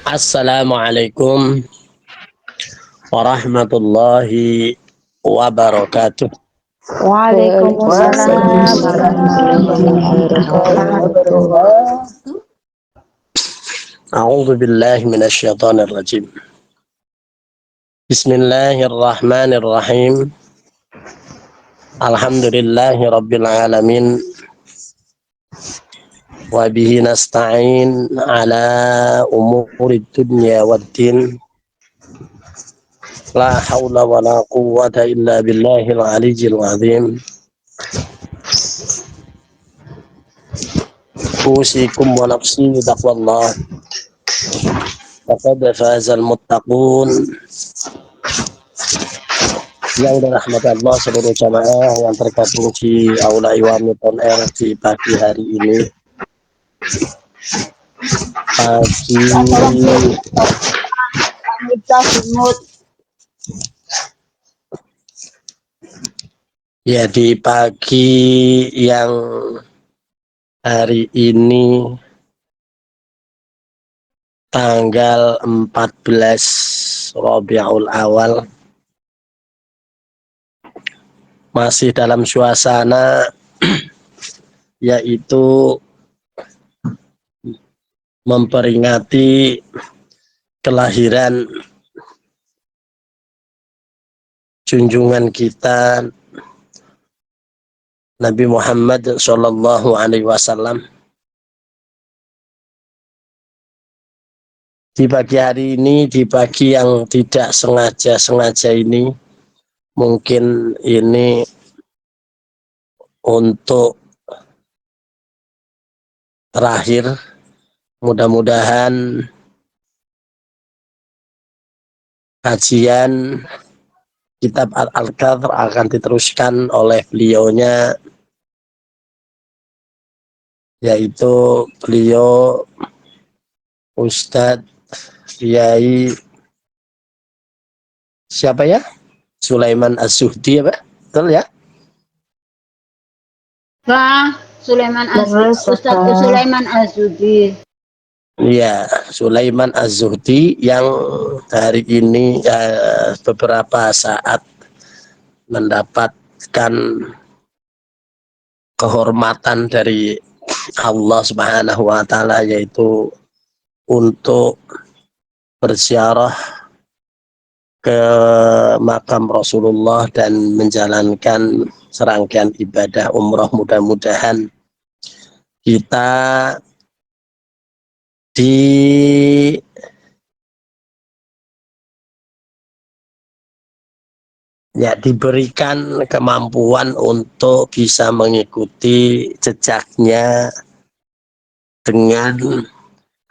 Assalamualaikum warahmatullahi wabarakatuh. Waalaikumsalam warahmatullahi wabarakatuh. A'udzu billahi minasyaitonir rajim. Bismillahirrahmanirrahim. Alhamdulillahi rabbil alamin. Wa bihi nasta'in ala umurid dunya waddin. La haula wa la quwwata illa billahil aliyyil azim. Usikum wa nafsi bitaqwallah. Faqad fazal muttaqun. Yang dirahmati Allah seluruh jamaah yang tergabung di Aula Iwami On Air di pagi hari ini. Di pagi yang hari ini tanggal 14 Rabiul Awal, masih dalam suasana yaitu memperingati kelahiran junjungan kita Nabi Muhammad Shallallahu Alaihi Wasallam. Di pagi hari ini, di pagi yang tidak sengaja ini, mungkin ini untuk terakhir. Mudah-mudahan kajian kitab Al-Kahf akan diteruskan oleh beliaunya, yaitu beliau Ustadz Kiai siapa ya? Sulaiman Az-Zuhdi, apa? Betul ya? Ustadz Sulaiman Az-Zuhdi. Iya, Sulaiman Az-Zuhdi yang hari ini beberapa saat mendapatkan kehormatan dari Allah Subhanahu wa Ta'ala, yaitu untuk berziarah ke makam Rasulullah dan menjalankan serangkaian ibadah umroh. Mudah-mudahan kita diberikan kemampuan untuk bisa mengikuti jejaknya dengan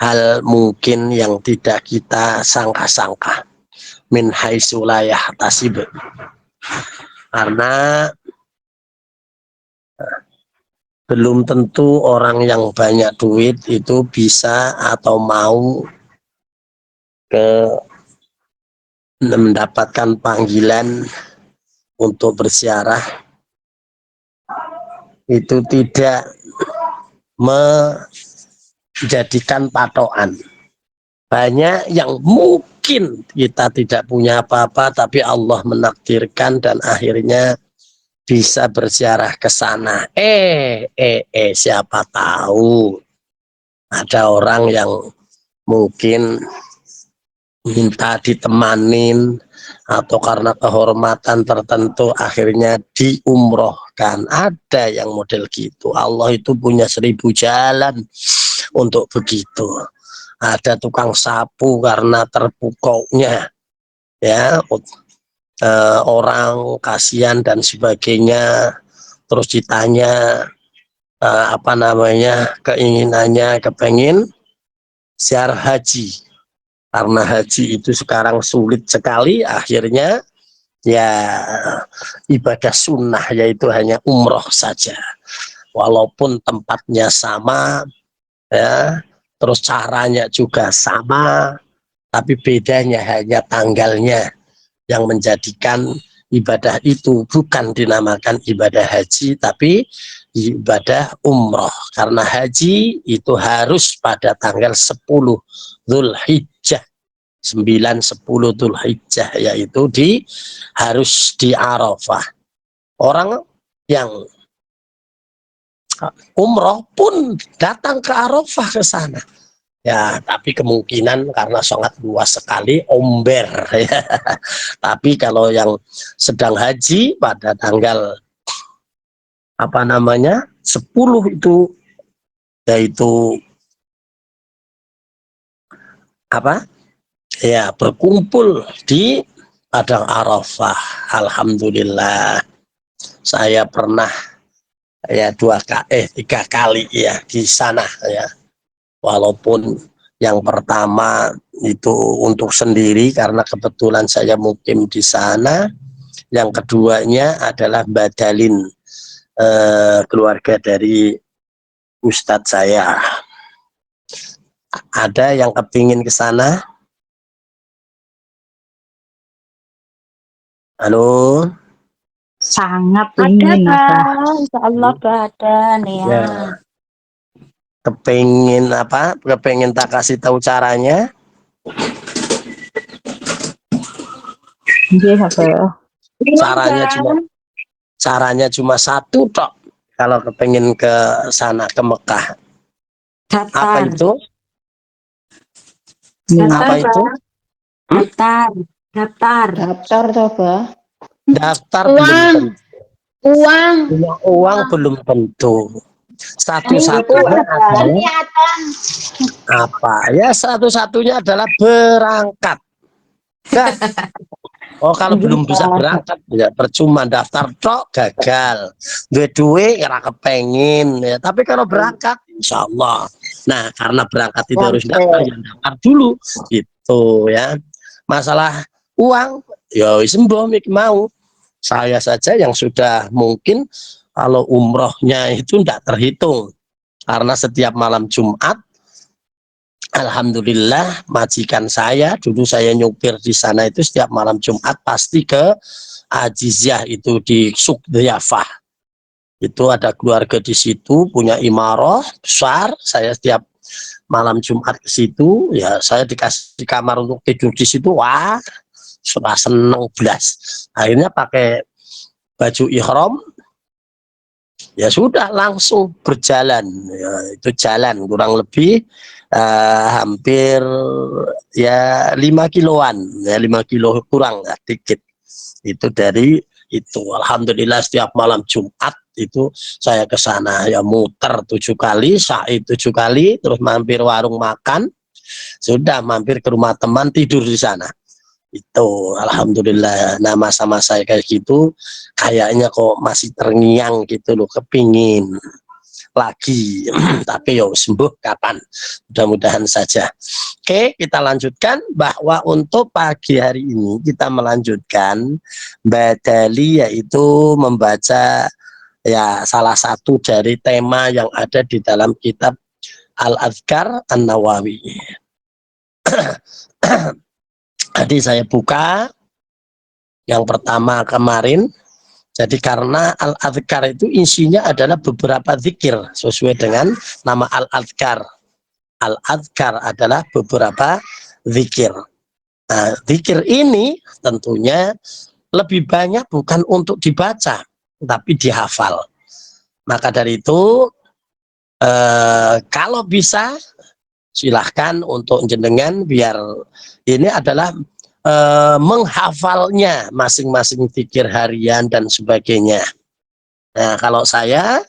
hal mungkin yang tidak kita sangka-sangka, min haitsu la yahtasib. Karena belum tentu orang yang banyak duit itu bisa atau mau mendapatkan panggilan untuk berziarah. Itu tidak menjadikan patokan. Banyak yang mungkin kita tidak punya apa-apa, tapi Allah menakdirkan dan akhirnya bisa berziarah ke sana. Siapa tahu ada orang yang mungkin minta ditemanin atau karena kehormatan tertentu akhirnya diumrohkan. Ada yang model gitu. Allah itu punya 1000 jalan untuk begitu. Ada tukang sapu karena terpukaunya ya orang kasihan dan sebagainya, terus ditanya keinginannya kepengin ziarah haji. Karena haji itu sekarang sulit sekali, akhirnya ya ibadah sunnah yaitu hanya umroh saja. Walaupun tempatnya sama ya, terus caranya juga sama, tapi bedanya hanya tanggalnya yang menjadikan ibadah itu bukan dinamakan ibadah haji, tapi ibadah umroh, karena haji itu harus pada tanggal 10 Dzulhijjah, 9, 10 Dzulhijjah, yaitu harus di Arafah. Orang yang umroh pun datang ke Arafah ke sana. Ya, tapi kemungkinan karena sangat luas sekali, omber ya. Tapi kalau yang sedang haji pada tanggal 10 itu, yaitu ya, berkumpul di padang Arafah. Alhamdulillah, saya pernah ya 3 kali ya di sana ya. Walaupun yang pertama itu untuk sendiri karena kebetulan saya mukim di sana. Yang keduanya adalah badalin keluarga dari Ustadz saya. Ada yang kepingin ke sana? Halo? Sangat ingin, Bang. Insya Allah ada nih ya. Ya. Kepingin Kepingin tak kasih tahu caranya? Nggih, apa? Caranya cuma satu tok. Kalau kepingin ke sana, ke Mekah. Apa Daftar. itu? Daftar, Apa itu? Daftar. Daftar. Daftar coba. Daftar belum tentu. Uang. Punya uang belum tentu. Satu-satunya adalah ya, satu-satunya adalah berangkat. Kalau belum bisa berangkat ya percuma, daftar tok gagal. Duit ora kepengin ya. Tapi kalau berangkat insya Allah. Nah, karena berangkat itu harus daftar, ya daftar dulu gitu ya. Masalah uang ya wis mau. Saya saja yang sudah mungkin kalau umrohnya itu tidak terhitung, karena setiap malam Jumat alhamdulillah majikan saya, dulu saya nyupir di sana itu setiap malam Jumat pasti ke Ajizyah, itu di Sukdiyafah. Itu ada keluarga di situ punya imarah besar. Saya setiap malam Jumat ke situ, ya saya dikasih kamar untuk tidur di situ. Wah, sudah seneng belas. Akhirnya pakai baju ihram, ya sudah langsung berjalan ya, itu jalan kurang lebih hampir ya 5 kiloan ya, 5 kilo kurang ya, dikit itu dari itu. Alhamdulillah setiap malam Jumat itu saya ke sana ya, muter 7 kali, sa'i 7 kali, terus mampir warung makan, sudah mampir ke rumah teman, tidur di sana. Itu alhamdulillah. Nah, masa-masa kayak gitu kayaknya kok masih terngiang gitu loh, kepingin lagi. Tapi yo sembuh kapan, mudah-mudahan saja. Oke, kita lanjutkan bahwa untuk pagi hari ini kita melanjutkan badali, yaitu membaca ya salah satu dari tema yang ada di dalam kitab Al-Adhkar An-Nawawi. Tadi saya buka yang pertama kemarin. Jadi karena Al-Adhkar itu isinya adalah beberapa zikir sesuai dengan nama Al-Adhkar. Al-Adhkar adalah beberapa zikir. Nah, zikir ini tentunya lebih banyak bukan untuk dibaca, tapi dihafal. Maka dari itu kalau bisa silahkan untuk jenengan biar ini adalah menghafalnya masing-masing zikir harian dan sebagainya. Nah, kalau saya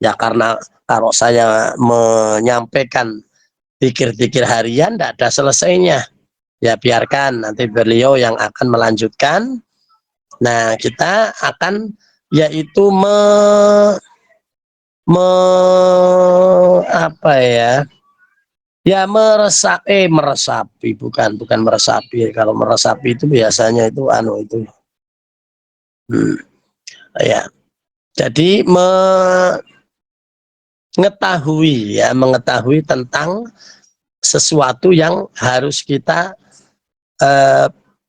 ya, karena kalau saya menyampaikan zikir-zikir harian tidak ada selesainya, ya biarkan nanti beliau yang akan melanjutkan. Nah, kita akan yaitu meresapi, bukan meresapi. Kalau meresapi itu biasanya itu itu ya. Jadi mengetahui tentang sesuatu yang harus kita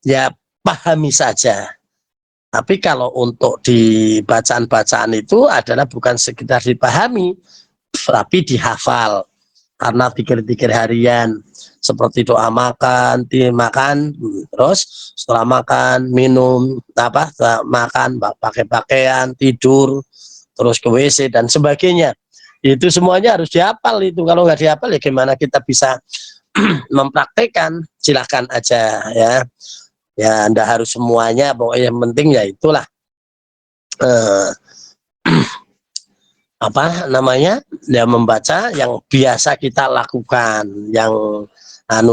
ya pahami saja. Tapi kalau untuk di bacaan-bacaan itu adalah bukan sekedar dipahami, tapi dihafal. Karena pikir-pikir harian, seperti doa makan, makan, terus setelah makan, minum, makan, pakai pakaian, tidur, terus ke WC, dan sebagainya. Itu semuanya harus dihafal itu. Kalau nggak dihafal ya gimana kita bisa mempraktekkan? Silahkan aja ya. Ya, Anda harus semuanya, pokoknya yang penting ya itulah apa namanya, ya membaca yang biasa kita lakukan, yang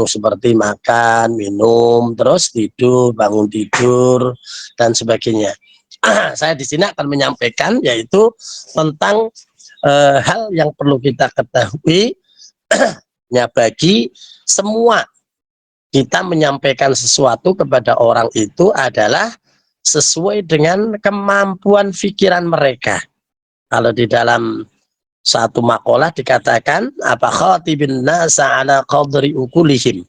seperti makan, minum, terus tidur, bangun tidur, dan sebagainya. Saya di sini akan menyampaikan yaitu tentang hal yang perlu kita ketahui ya, bagi semua kita menyampaikan sesuatu kepada orang itu adalah sesuai dengan kemampuan pikiran mereka. Kalau di dalam satu makalah dikatakan apa, khatibin nas ala qadri ukulihim.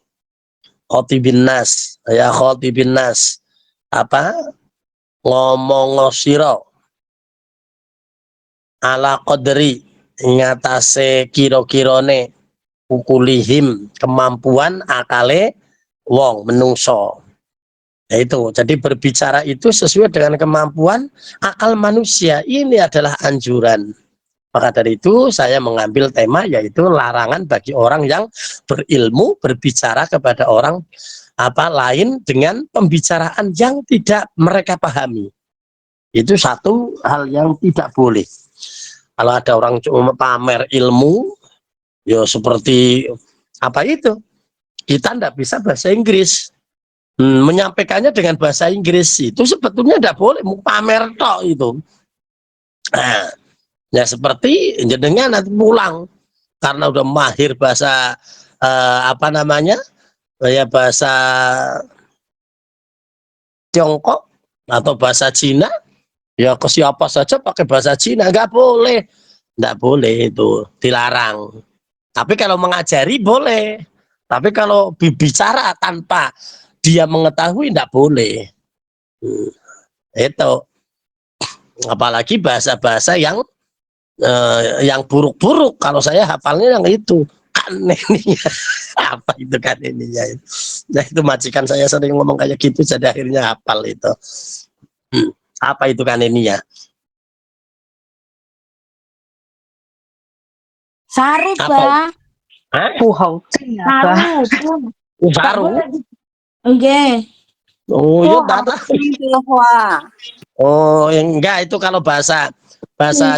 Khatibin nas, ya khatibin nas, apa, ngomong sira ala qadri, ngatase kira-kirane, ukulihim, kemampuan akale wong menungso. Itu jadi berbicara itu sesuai dengan kemampuan akal manusia. Ini adalah anjuran. Maka dari itu saya mengambil tema yaitu larangan bagi orang yang berilmu berbicara kepada orang lain dengan pembicaraan yang tidak mereka pahami. Itu satu hal yang tidak boleh. Kalau ada orang cuma pamer ilmu, ya seperti apa itu? Kita tidak bisa bahasa Inggris. Menyampaikannya dengan bahasa Inggris itu sebetulnya tidak boleh, mau pamer tok itu. Nah, ya seperti jenengan nanti pulang karena udah mahir bahasa ya bahasa Tiongkok atau bahasa Cina, ya ke siapa saja pakai bahasa Cina, nggak boleh, itu dilarang. Tapi kalau mengajari boleh, tapi kalau bicara tanpa dia mengetahui tidak boleh. Itu apalagi bahasa-bahasa yang buruk-buruk. Kalau saya hafalnya yang itu kan ininya apa itu kan ininya. Nah itu majikan saya sering ngomong kayak gitu, jadi akhirnya hafal itu. Apa itu kan ininya? Saru, Apa? Bah. Puhau. Saru. Saru. Nggih. Oh, ya tak. Tionghoa. Oh, enggak, itu kalau bahasa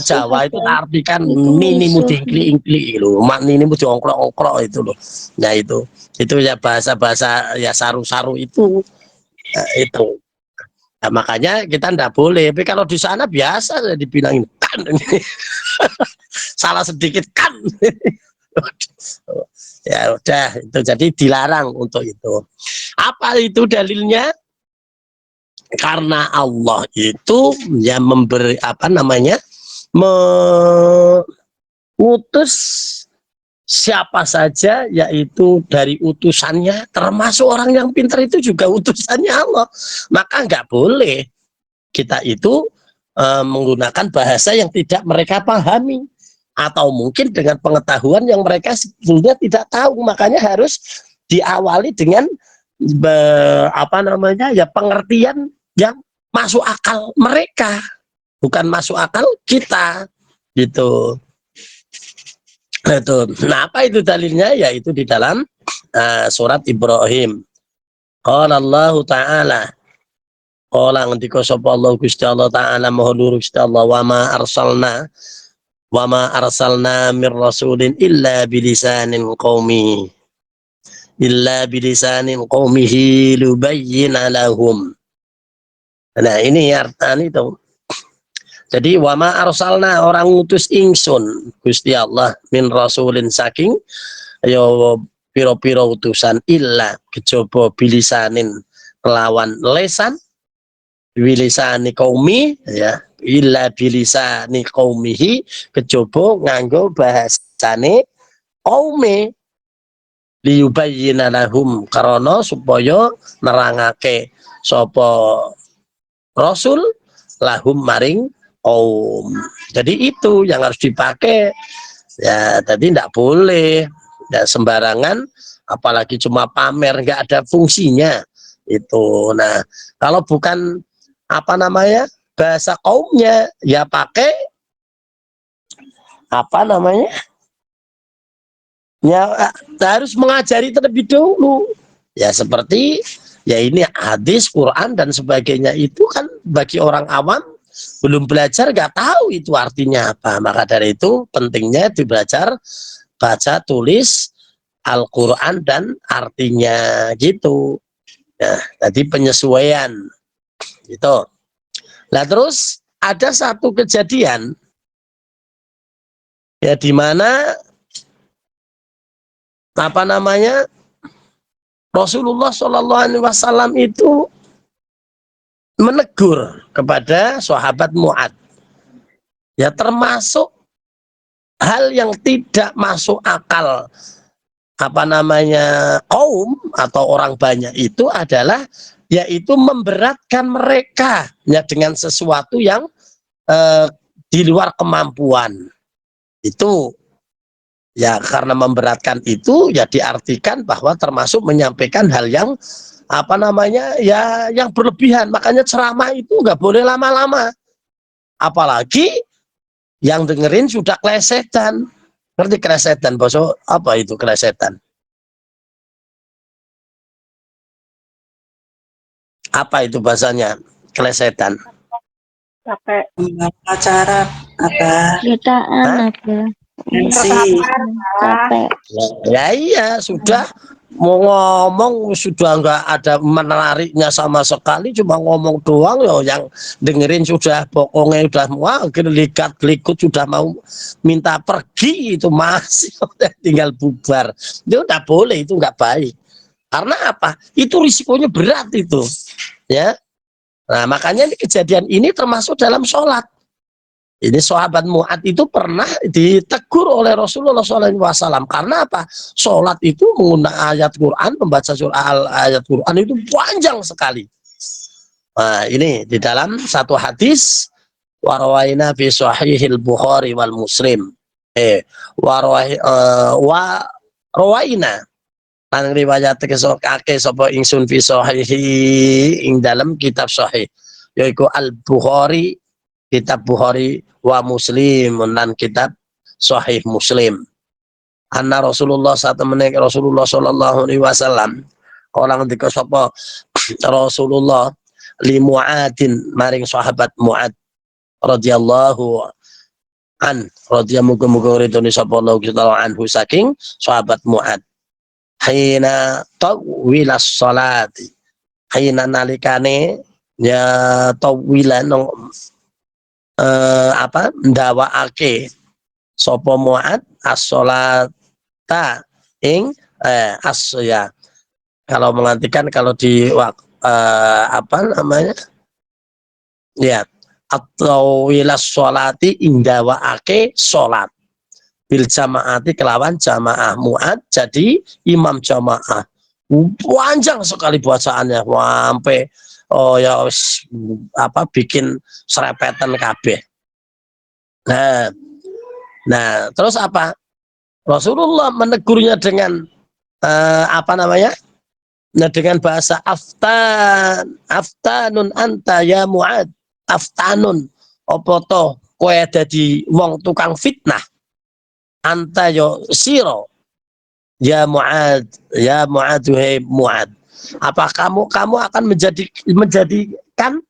Jawa itu artikan Itu nini mu musuh. diingkli-ingkli lho, mak nini mu diongklok-ongklok itu loh. Nah itu ya bahasa-bahasa ya saru-saru itu itu. Nah, makanya kita ndak boleh. Tapi kalau di sana biasa dibilangin kan, salah sedikit kan. Ya udah itu, jadi dilarang untuk itu. Apa itu dalilnya? Karena Allah itu ya memberi mengutus siapa saja, yaitu dari utusannya, termasuk orang yang pintar itu juga utusannya Allah. Maka nggak boleh kita itu menggunakan bahasa yang tidak mereka pahami, atau mungkin dengan pengetahuan yang mereka sebetulnya tidak tahu. Makanya harus diawali dengan pengertian yang masuk akal mereka, bukan masuk akal kita gitu. Nah, apa itu dalilnya? Yaitu di dalam surat Ibrahim. Qala Allah Ta'ala, qala ngendika sapa Allah Gusti Allah Ta'ala maha luhur Gusti Allah, wa ma arsalna mir rasulin illa bilisanin qaumihi lubayyina lahum. Nah ini artinya itu. Jadi wama arsalna, orang ngutus ingsun Gusti Allah min rasulin saking yo piro-piro utusan illa kejaba bilisanin kelawan lesan, bilisani qaumi ya, illa bilisani qaumihi, kejaba nganggo bahasane qaume, liyubayyina lahum, karena supaya nerangake sapa Rasul lahum maring kaum. Jadi itu yang harus dipakai. Ya, tadi tidak boleh ya, sembarangan, apalagi cuma pamer, nggak ada fungsinya itu. Nah, kalau bukan apa namanya bahasa kaumnya, ya pakai apa namanya, ya harus mengajari terlebih dulu. Ya seperti ya ini hadis, Quran dan sebagainya itu kan bagi orang awam belum belajar nggak tahu itu artinya apa. Maka dari itu pentingnya belajar baca tulis Al-Quran dan artinya gitu. Nah, tadi penyesuaian gitu. Nah terus ada satu kejadian ya di mana apa namanya Rasulullah Shallallahu Alaihi Wasallam itu menegur kepada sahabat Mu'ad. Ya termasuk hal yang tidak masuk akal apa namanya kaum atau orang banyak itu adalah yaitu memberatkan mereka ya dengan sesuatu yang di luar kemampuan itu. Ya karena memberatkan itu ya diartikan bahwa termasuk menyampaikan hal yang apa namanya ya yang berlebihan. Makanya ceramah itu nggak boleh lama-lama, apalagi yang dengerin sudah klesetan. Ngerti klesetan bosok? Apa itu klesetan? Apa itu bahasanya klesetan? Capek. Acara apa? Jutaan apa? MC. Capek. Ya iya sudah mau ngomong sudah nggak ada menariknya sama sekali, cuma ngomong doang loh, yang dengerin sudah pokoknya udah wah likat likut sudah mau minta pergi itu masih tinggal bubar. Itu udah boleh, itu nggak baik. Karena apa? Itu risikonya berat itu, ya. Nah makanya kejadian ini termasuk dalam sholat. Ini sahabat Mu'ad itu pernah ditegur oleh Rasulullah SAW. Karena apa? Sholat itu menggunakan ayat Quran, membaca surah ayat Quran itu panjang sekali. Nah, ini di dalam satu hadis, warawaina fi sahihil Bukhari wal Muslim. Warawaina nang riwayat kesokake sapa ingsun fi sahihi ing dalam kitab sahih yaiku Al Bukhari, kitab Bukhari wa Muslim dan kitab Sahih Muslim. Anna Rasulullah saat menek Rasulullah Shallallahu Alaihi Wasallam orang ketika sapa Rasulullah li Mu'adin maring sahabat Mu'ad radhiyallahu an radhiyallahu ridhoni sapa anhu saking sahabat Mu'ad. Hina tawilas salati, hina nalikane ya tawilan apa ndawakake sapa Mu'ad as-sholata ing ya kalau mengantikan kalau di apa namanya ya atau wilas sholati ing ndawakake sholat bil jamaati kelawan jamaah. Mu'ad jadi imam jamaah, panjang sekali bacaannya sampai oh ya apa bikin serepetan kabeh. Nah terus apa? Rasulullah menegurnya dengan apa namanya? Nah dengan bahasa aftanun anta ya Mu'ad. Aftanun opo to kowe dadi wong tukang fitnah. Anta yo siro ya Mu'ad, ya Mu'ad, hai Mu'ad. Apa kamu akan menjadikan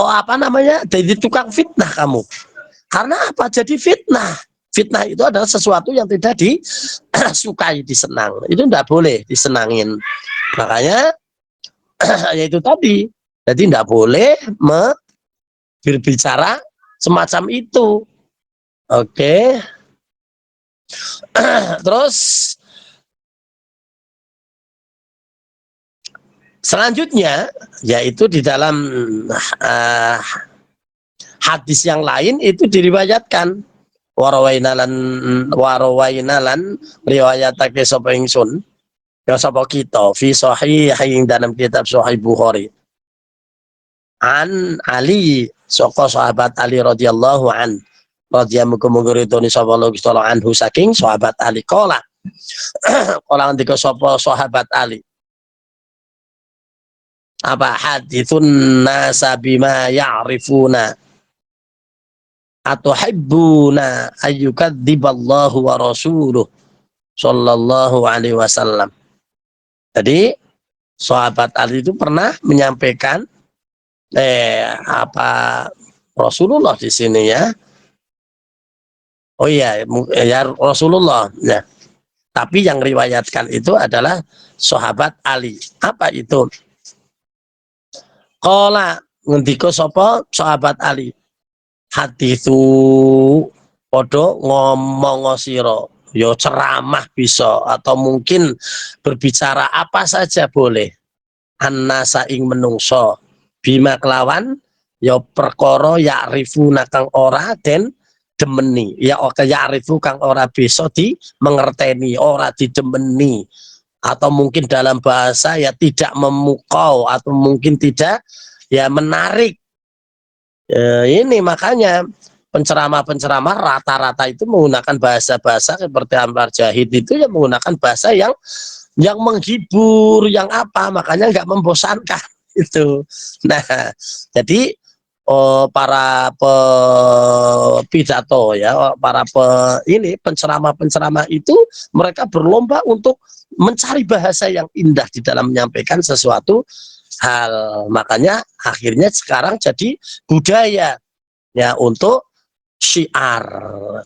apa namanya jadi tukang fitnah kamu? Karena apa? Jadi fitnah. Fitnah itu adalah sesuatu yang tidak disukai, disenang. Itu tidak boleh disenangin. Makanya yaitu tadi. Jadi tidak boleh berbicara semacam itu. Oke. Terus selanjutnya yaitu di dalam hadis yang lain itu diriwayatkan warawainalan riwayatake sapa ingsun ya sapa kita fi sahih ing dalam kitab Sahih Bukhari an Ali saka sahabat Ali radhiyallahu an radhiyallahu muga-muga ridhoni sapa Allah anhu saking sahabat Ali qala qala ndika sapa sahabat Ali apa hadithun nasa bima ya'rifuna atuhibbuna ayyukadziballahu wa rasuluh sallallahu alaihi wasallam. Jadi sahabat Ali itu pernah menyampaikan apa Rasulullah di sini ya. Oh iya ya Rasulullah ya. Tapi yang riwayatkan itu adalah sahabat Ali. Apa itu? Qala ngendika sapa sahabat Ali. Haditsu podo ngomong sira ya ceramah bisa atau mungkin berbicara apa saja boleh. Annasa ing menungso bima kelawan ya perkara ya'rifuna kang ora den demeni ya oke ya'rifu kang ora bisa di mengerteni ora didemeni atau mungkin dalam bahasa ya tidak memukau atau mungkin tidak ya menarik. Ini makanya penceramah-penceramah rata-rata itu menggunakan bahasa-bahasa seperti Anwar Jahid itu ya menggunakan bahasa yang menghibur, yang apa, makanya nggak membosankan itu. Nah, jadi para pidato ya, para penceramah-penceramah itu mereka berlomba untuk mencari bahasa yang indah di dalam menyampaikan sesuatu hal. Makanya akhirnya sekarang jadi budaya ya untuk syiar.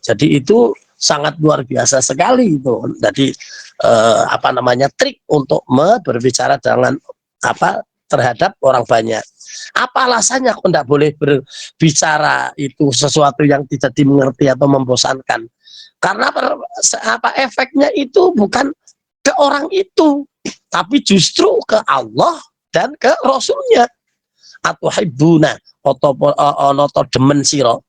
Jadi itu sangat luar biasa sekali itu. Jadi apa namanya trik untuk berbicara dengan apa terhadap orang banyak. Apa alasannya kok tidak boleh berbicara itu sesuatu yang tidak dimengerti atau membosankan? Karena apa efeknya itu bukan ke orang itu, tapi justru ke Allah dan ke Rasulnya. Atuhibbuna onoto demen siro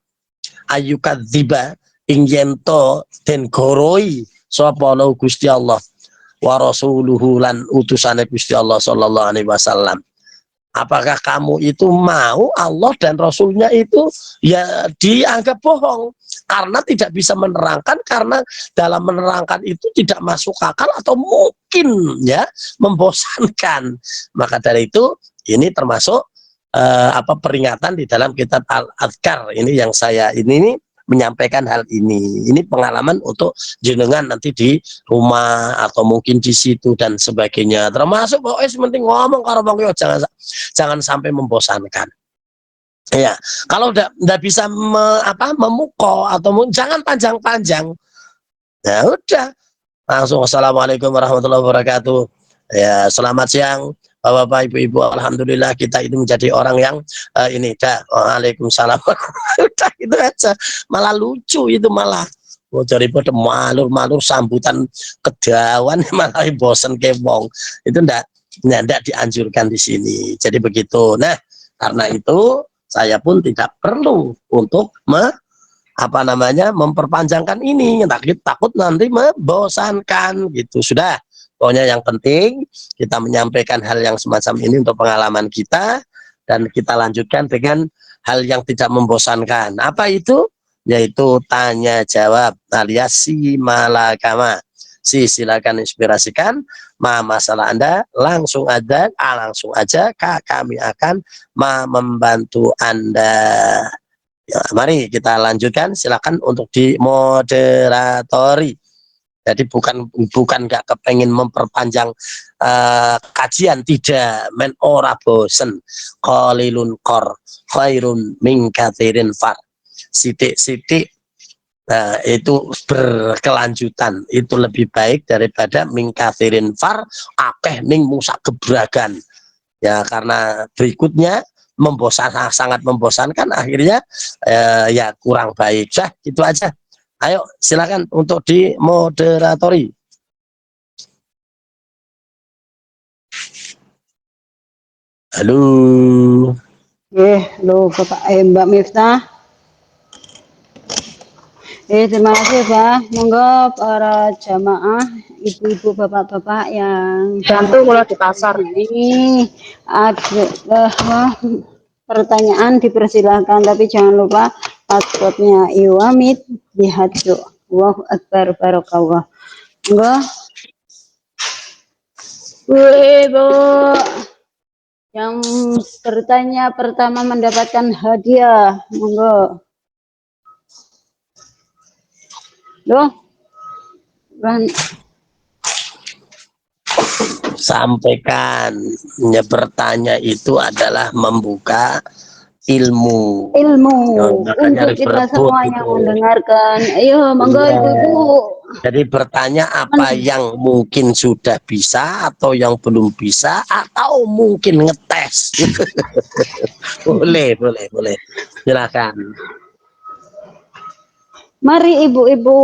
ayyukadziba ing yento den goroi sapa Gusti Allah wa rasuluhu lan utusane Gusti Allah sallallahu alaihi wasallam. Apakah kamu itu mau Allah dan Rasulnya itu ya dianggap bohong karena tidak bisa menerangkan, karena dalam menerangkan itu tidak masuk akal atau mungkin ya membosankan. Maka dari itu ini termasuk apa peringatan di dalam kitab Al-Adhkar ini yang saya ini menyampaikan hal ini. Ini pengalaman untuk jenengan nanti di rumah atau mungkin di situ dan sebagainya. Termasuk pokoknya penting ngomong karo wong jangan sampai membosankan. Ya, kalau ndak bisa memukau atau jangan panjang-panjang. Ya udah, langsung assalamualaikum warahmatullahi wabarakatuh. Ya, selamat siang Bapak-bapak, ibu-ibu, alhamdulillah kita itu menjadi orang yang ini dah. Waalaikumsalam. Udah itu aja. Malah lucu itu malah. Mau daripada malur-malur sambutan kedawan malah bosen kewong. Itu ndak dianjurkan di sini. Jadi begitu. Nah, karena itu saya pun tidak perlu untuk memperpanjangkan ini. Takut nanti membosankan gitu. Sudah. Pokoknya yang penting kita menyampaikan hal yang semacam ini untuk pengalaman kita dan kita lanjutkan dengan hal yang tidak membosankan. Apa itu? Yaitu tanya jawab alias si malakama. Silakan inspirasikan masalah Anda langsung aja kami akan membantu Anda. Ya, mari kita lanjutkan. Silakan untuk dimoderatori. Jadi bukan nggak kepengen memperpanjang kajian, tidak, men ora bosen. Qalilun qor khairun min katsirin far. Sitik-sitik itu berkelanjutan itu lebih baik daripada min katsirin far akeh ning musa gebragan. Ya karena berikutnya sangat membosankan akhirnya ya kurang baik. Gitu aja. Ayo silakan untuk dimoderatori. Halo. Halo Bapak Mbak Miftah. Terima kasih Pak. Monggo para jamaah, ibu-ibu, bapak-bapak yang Bantu kalau di pasar. ini ada pertanyaan dipersilakan, tapi jangan lupa passwordnya Iwamit Bihadjo. Allahu Akbar, Barakallah. Enggak. Wih, Bu. Yang bertanya pertama mendapatkan hadiah. Monggo. Loh. Sampaikan, ya, bertanya itu adalah membuka ilmu. Untuk kita semua yang mendengarkan. Ayo, monggo Iya. Ibu-ibu. Jadi bertanya apa yang mungkin sudah bisa atau yang belum bisa atau mungkin ngetes. boleh. Silakan. Mari ibu-ibu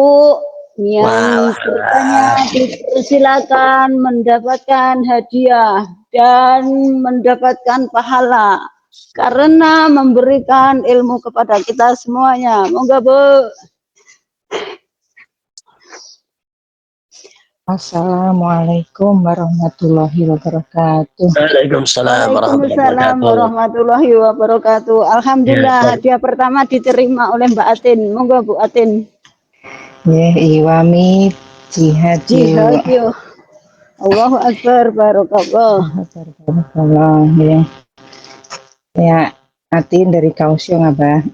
yang bertanya dipersilakan mendapatkan hadiah dan mendapatkan pahala karena memberikan ilmu kepada kita semuanya. Moga Bu. Assalamualaikum warahmatullahi wabarakatuh. Waalaikumsalam Waalaikumsalam warahmatullahi warahmatullahi wabarakatuh. Alhamdulillah Ya, hadiah pertama diterima oleh Mbak Atin. Moga Bu Atin. Iwami jihad Jihad yo. Allahu Akbar, barakallah. Barakallah, ya. Ya, Atin dari Kausyo Abah.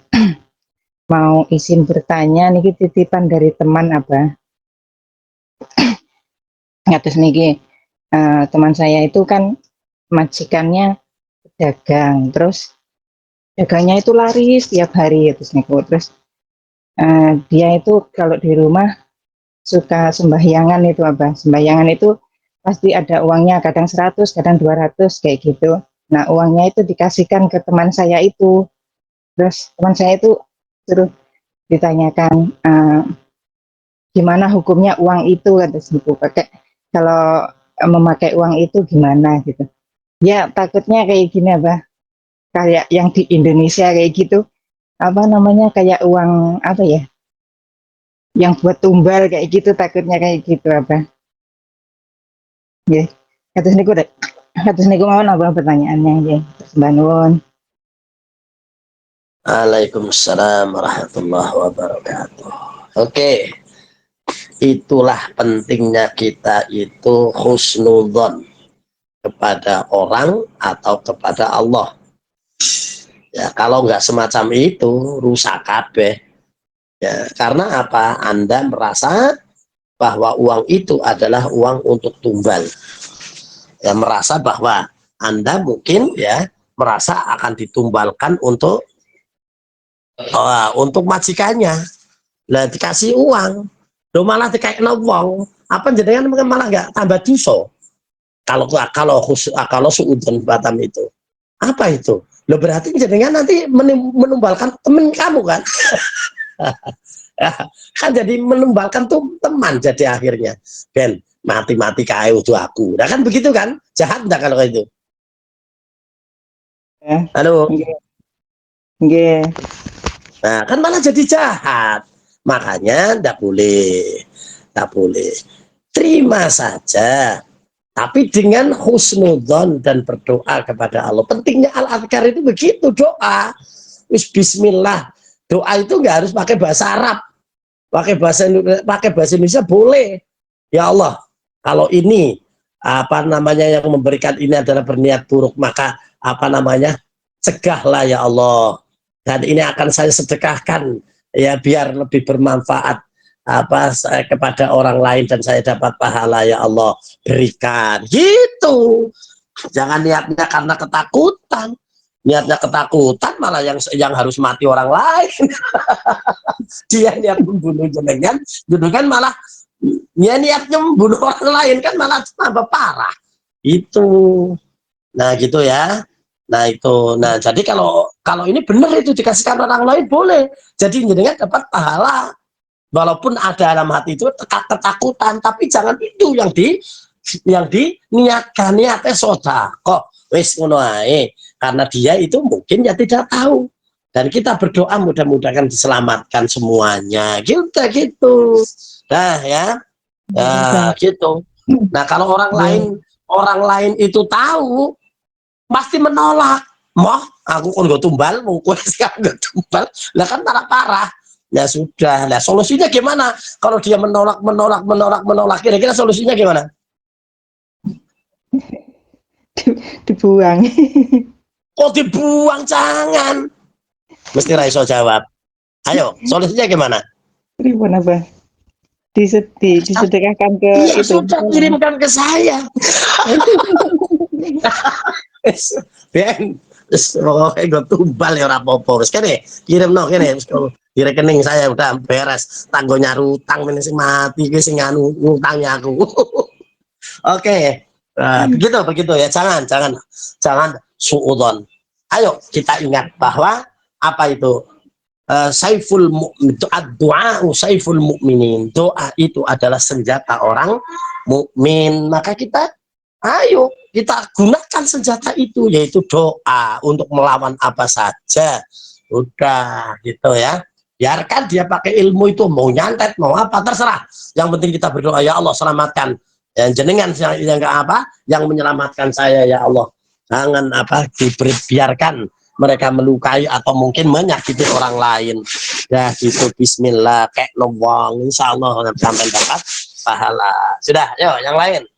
Mau izin bertanya niki titipan dari teman Abah. Ngatus niki teman saya itu kan majikannya dagang, terus dagangnya itu laris tiap hari terus niku. Terus dia itu kalau di rumah suka sembahyangan itu Abah. Sembahyangan itu pasti ada uangnya, kadang 100, kadang 200 kayak gitu. Nah, uangnya itu dikasihkan ke teman saya itu. Terus teman saya itu suruh ditanyakan gimana hukumnya uang itu, kata gitu. Pakai kalau memakai uang itu gimana gitu. Ya takutnya kayak gini Abah. Kayak yang di Indonesia kayak gitu. Apa namanya, kayak uang apa ya? Yang buat tumbal kayak gitu, takutnya kayak gitu Abah. Ya, kados niku mawon Abah pertanyaannya nggih. Mbak Nuwun. Waalaikumsalam warahmatullahi wabarakatuh. Oke, itulah pentingnya kita itu husnudzon kepada orang atau kepada Allah. Ya, kalau nggak semacam itu rusak kabeh. Ya, karena apa? Anda merasa bahwa uang itu adalah uang untuk tumbal. Ya, merasa bahwa Anda mungkin ya merasa akan ditumbalkan untuk majikannya. Lah dikasih uang, lo malah dikaik wong. Apa jenengan malah nggak tambah dosa? Kalau suudzon Batam itu apa itu? Lo berarti jenengan nanti menumbalkan teman kamu kan? Kan jadi menumbalkan tuh teman jadi akhirnya. Ben mati-mati kayu tuh aku. Nah kan begitu kan? Jahat enggak kalau itu? Halo. Nggih. Nah, kan malah jadi jahat. Makanya enggak boleh. Enggak boleh. Terima saja. Tapi dengan husnudzon dan berdoa kepada Allah. Pentingnya al-adhkar itu begitu, doa. Bismillah. Doa itu enggak harus pakai bahasa Arab. Pakai bahasa Indonesia boleh. Ya Allah, kalau ini apa namanya yang memberikan ini adalah berniat buruk, maka apa namanya cegahlah ya Allah, dan ini akan saya sedekahkan ya biar lebih bermanfaat kepada orang lain dan saya dapat pahala ya Allah, berikan gitu. Jangan niatnya karena ketakutan. Niatnya ketakutan malah yang harus mati orang lain. Dia niat membunuh jenengan malah niatnya membunuh orang lain kan malah tambah parah itu. Nah gitu ya. Nah itu. Nah jadi kalau ini benar itu dikasihkan orang lain boleh. Jadi jenengan dapat pahala walaupun ada dalam hati itu ketakutan, tapi jangan itu yang diniatkan. Niatnya sedekah wis ngono ae, karena dia itu mungkin ya tidak tahu, dan kita berdoa mudah-mudahan diselamatkan semuanya gitu. Nah ya gitu. Nah kalau orang lain itu tahu pasti menolak. Moh aku kon nggo tumbal kowe sing nggo tumbal lah kan parah. Ya sudah, nah solusinya gimana kalau dia menolak, kira-kira solusinya gimana? Dibuang. Kok dibuang, jangan, mesti Raiso jawab. Ayo solusinya gimana? Pripun apa? Disedekahkan ke Ya itu. sudah, kirimkan ke saya. Ben, pokoknya gue tumbal ya ora apa-apa. Wis kene, kirimno kene di rekening saya udah beres. Tanggo nyarutang men sing mati ki sing anu ngutangnya aku. Oke. Begitu ya. Jangan suudzon. Ayo kita ingat bahwa apa itu? Saiful mu'min, doa saiful mu'minin, doa itu adalah senjata orang mukmin. Maka kita ayo kita gunakan senjata itu, yaitu doa untuk melawan apa saja. Udah gitu ya, biarkan dia pakai ilmu itu, mau nyantet mau apa terserah, yang penting kita berdoa, ya Allah selamatkan yang jenengan yang apa yang menyelamatkan saya, ya Allah jangan apa dibiarkan mereka melukai atau mungkin menyakiti orang lain. Ya gitu, bismillah kayak lowong, insya Allah sampai dapat pahala. Sudah, yuk yang lain.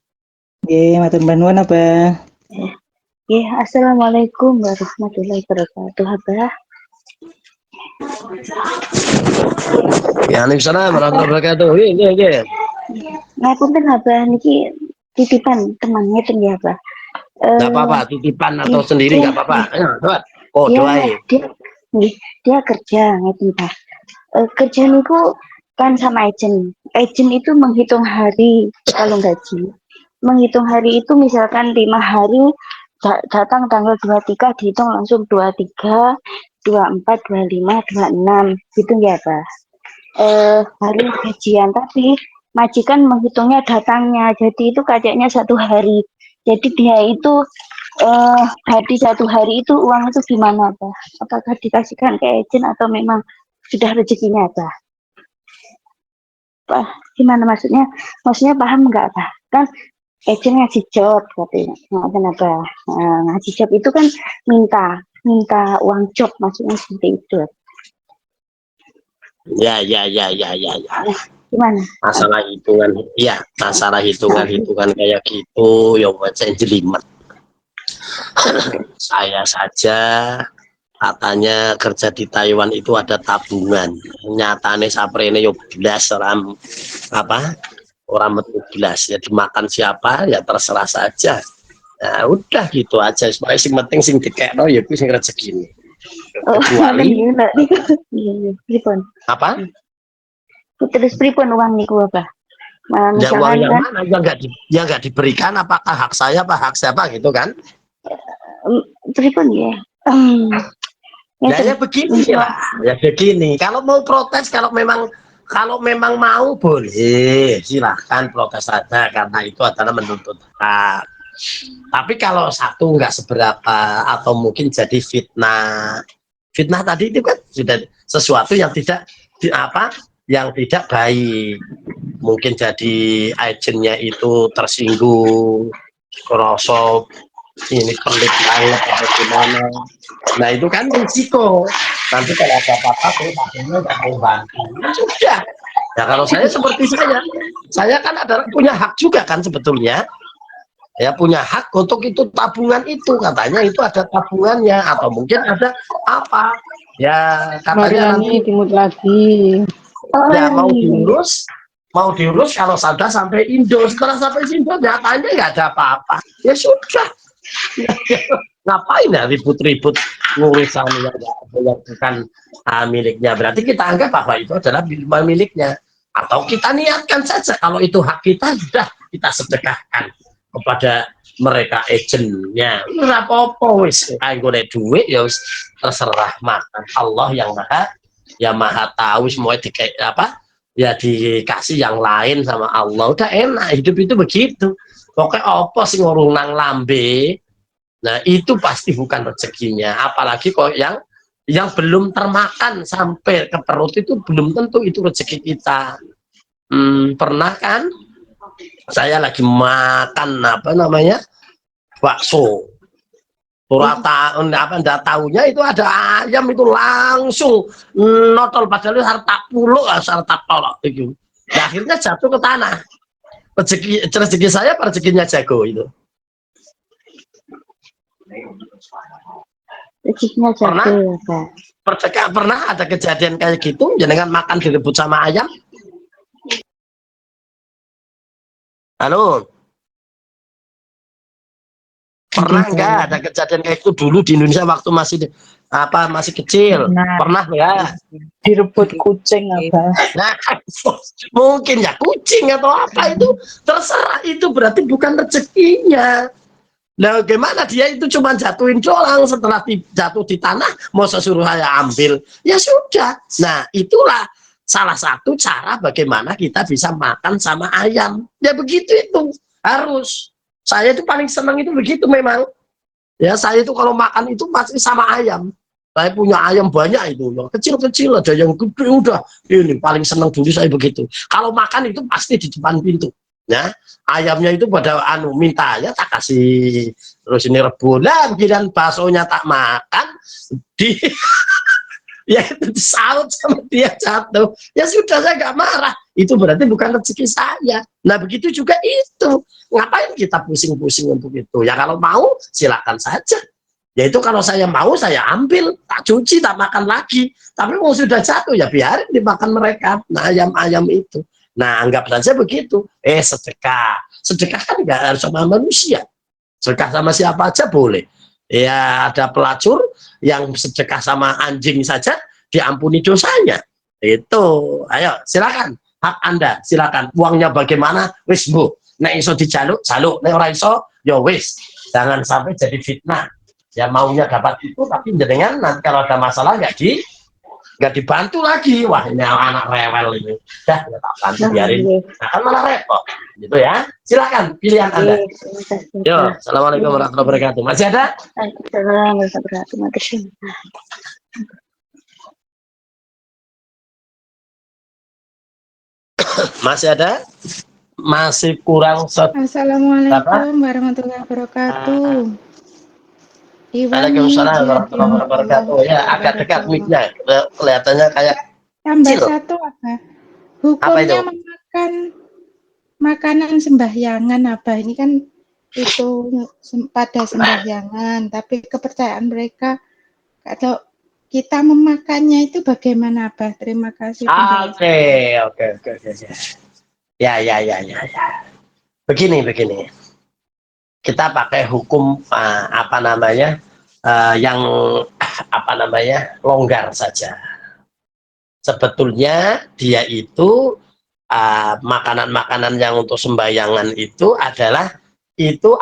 Nggih, matur nuwun apa? Assalamualaikum warahmatullahi wabarakatuh, Abah. Ya, Waalaikumsalam warahmatullahi wabarakatuh. Nggih. Ngapunten Abah niki titipan temannya tuh ya, Abah. Nggak apa-apa, titipan atau sendiri nggak apa-apa. Ayo, oh doain. Dia kerja ngeten Pak. Kerja niku kan sama agent. Agent itu menghitung hari kalau gaji. Menghitung hari itu misalkan 5 hari datang tanggal 23 dihitung langsung 23, 24, 25, 26 gitu ya Pak. Hari gajian tapi majikan menghitungnya datangnya, jadi itu kayaknya 1 hari. Jadi dia itu di 1 hari itu uang itu gimana Pak? Apakah dikasihkan ke agent atau memang sudah rezekinya Pak? Pak, gimana maksudnya? Maksudnya paham nggak Pak? Kan agent ngasih job katanya. Nah, kenapa? Ngasih job itu kan minta uang job, maksudnya seperti itu. Ya. Gimana? Masalah hitungan kayak gitu, ya buat saya jelimet. Saya saja katanya kerja di Taiwan itu ada tabungan. Nyatane saprene yo belas orang metu belas ya, dimakan siapa ya terserah saja. Nah, udah gitu aja. Supaya sing penting sing dikekno ya kuwi sing rezekine. Kecuali pripun? apa? Terus pripun uang niku apa? Ya, uang yang Misalkan mana yang nggak diberikan, apakah hak saya apa hak siapa gitu kan? pripun ya? Ya begini lah, ya begini. Kalau mau protes, kalau memang mau boleh, silahkan protes saja karena itu adalah menuntut hak. Tapi kalau satu nggak seberapa atau mungkin jadi fitnah tadi itu kan sudah sesuatu yang tidak yang tidak baik. Mungkin jadi agennya itu tersinggung, kerosok, ini pelit banget atau gimana. Nah itu kan risiko. Nanti kalau ada apa-apa tuh akhirnya nggak mau bantu. Sudah. Ya kalau saya seperti saya kan punya hak juga kan sebetulnya. Ya punya hak untuk itu tabungan itu, katanya itu ada tabungannya atau mungkin ada apa ya katanya nanti dimut lagi. ya mau diurus kalau sudah sampai Indo. Setelah sampai Indo nyatanya nggak ada apa-apa, ya sudah. Ngapain ya ribut-ribut ngurusan yang bukan miliknya. Berarti kita anggap bahwa itu adalah miliknya, atau kita niatkan saja kalau itu hak kita, sudah kita sedekahkan kepada mereka agennya. Ora apa-apa wis kanggo duit ya wis terserah, makan Allah yang maha tahu semua ya dikasih yang lain sama Allah. Udah enak hidup itu begitu. Pokoknya apa sih ngurung nang lambe, nah itu pasti bukan rezekinya. Apalagi kok yang belum termakan sampai ke perut itu belum tentu itu rezeki kita. Pernah kan saya lagi makan bakso apa enggak tahunya itu ada ayam itu langsung notol padahal itu harta puluk harta tolok itu. Nah, akhirnya jatuh ke tanah. Rezeki saya rezekinya jago itu. Rezekinya Pernah? jago ya, Pak. Pernah ada kejadian kayak gitu jenengan makan direbut sama ayam? Halo. Pernah enggak ada kejadian kayak itu dulu di Indonesia waktu masih kecil? Pernah enggak? Direbut kucing apa? Nah, mungkin ya kucing atau apa itu terserah, itu berarti bukan rezekinya. Nah, gimana dia itu cuma jatuhin doang, setelah jatuh di tanah mau suruh saya ambil, ya sudah. Nah, itulah salah satu cara bagaimana kita bisa makan sama ayam. Ya begitu itu harus. Saya itu paling senang itu begitu memang. Ya, saya itu kalau makan itu pasti sama ayam. Saya punya ayam banyak itu, yang kecil-kecil ada yang gede udah. Ini paling senang dulu saya begitu. Kalau makan itu pasti di depan pintu. Ya, ayamnya itu pada minta ya tak kasih, terus ini rebulan, kemudian baksonya tak makan, di ya itu disaut sama dia jatuh. Ya sudah, saya nggak marah. Itu berarti bukan rezeki saya. Nah begitu juga itu. Ngapain kita pusing-pusing untuk itu? Ya kalau mau silakan saja. Ya itu kalau saya mau saya ambil, tak cuci, tak makan lagi. Tapi mau sudah jatuh ya biarin dimakan mereka. Nah ayam-ayam itu. Nah anggap saja begitu. Sedekah. Sedekah kan nggak harus sama manusia. Sedekah sama siapa aja boleh. Ya ada pelacur yang sedekah sama anjing saja diampuni dosanya. Itu. Ayo silakan. Hak Anda, silakan. Uangnya bagaimana? Wis bu, nek iso dijaluk, jaluk. Nek ora iso, ya wis. Jangan sampai jadi fitnah. Ya maunya dapat itu, tapi jenengan nanti kalau ada masalah nggak dibantu lagi. Wah ini anak rewel ini. Dah, ya tak bantu biarin. Nah kan malah repot. Gitu ya. Silakan pilihan Anda. Yo, assalamualaikum warahmatullahi wabarakatuh. Masih ada? Waalaikumsalam warahmatullahi wabarakatuh. Masih ada? Masih kurang Assalamualaikum warahmatullahi wabarakatuh. Waalaikumsalam warahmatullahi wabarakatuh. Ya, agak dekat mic-nya. Kelihatannya kayak tambah kecil. satu apa? Hukumnya memakan makanan sembahyangan apa? Ini kan itu pada sembahyangan, tapi kepercayaan mereka kalau kita memakannya itu bagaimana apa? Terima kasih. Oke. Ya. Begini. Kita pakai hukum yang longgar saja. Sebetulnya dia itu makanan-makanan yang untuk sembahyangan itu